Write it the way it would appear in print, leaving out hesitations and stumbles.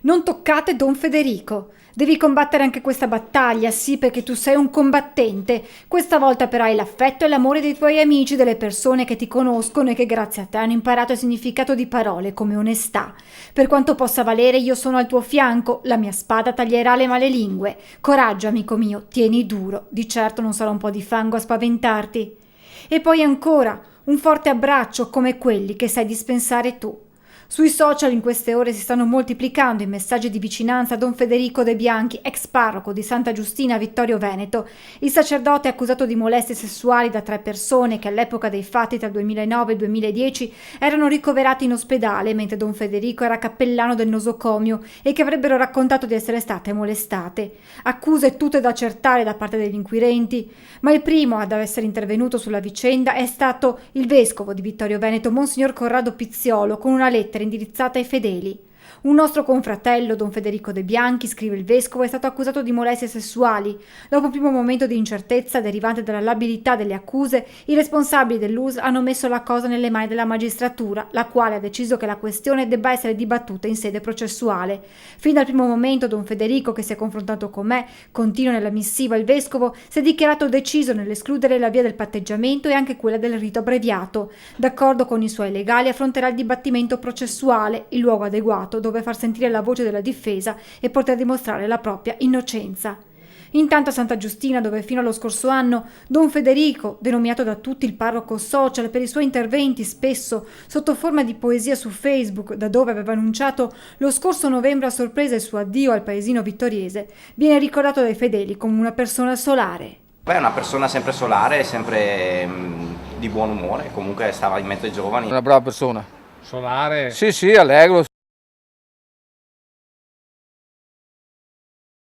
Non toccate Don Federico. Devi combattere anche questa battaglia, sì, perché tu sei un combattente. Questa volta però hai l'affetto e l'amore dei tuoi amici, delle persone che ti conoscono e che grazie a te hanno imparato il significato di parole come onestà. Per quanto possa valere, io sono al tuo fianco, la mia spada taglierà le malelingue. Coraggio, amico mio, tieni duro. Di certo non sarà un po' di fango a spaventarti. E poi ancora, un forte abbraccio come quelli che sai dispensare tu. Sui social in queste ore si stanno moltiplicando i messaggi di vicinanza a Don Federico De Bianchi, ex parroco di Santa Giustina a Vittorio Veneto. Il sacerdote è accusato di molestie sessuali da 3 persone che all'epoca dei fatti tra il 2009 e il 2010 erano ricoverati in ospedale mentre Don Federico era cappellano del nosocomio e che avrebbero raccontato di essere state molestate. Accuse tutte da accertare da parte degli inquirenti, ma il primo ad essere intervenuto sulla vicenda è stato il vescovo di Vittorio Veneto, Monsignor Corrado Pizziolo, con una lettera indirizzata ai fedeli. Un nostro confratello, Don Federico De Bianchi, scrive il vescovo, è stato accusato di molestie sessuali. Dopo un primo momento di incertezza derivante dalla labilità delle accuse, i responsabili dell'US hanno messo la cosa nelle mani della magistratura, la quale ha deciso che la questione debba essere dibattuta in sede processuale. Fin dal primo momento Don Federico, che si è confrontato con me, continua nella missiva il vescovo, si è dichiarato deciso nell'escludere la via del patteggiamento e anche quella del rito abbreviato. D'accordo con i suoi legali affronterà il dibattimento processuale, il luogo adeguato dove far sentire la voce della difesa e poter dimostrare la propria innocenza. Intanto a Santa Giustina, dove fino allo scorso anno Don Federico, denominato da tutti il parroco social per i suoi interventi spesso sotto forma di poesia su Facebook, da dove aveva annunciato lo scorso novembre a sorpresa il suo addio al paesino vittoriese, viene ricordato dai fedeli come una persona solare. Beh, è una persona sempre solare, sempre di buon umore, comunque stava in mezzo ai giovani. Una brava persona. Solare. Sì, allegro.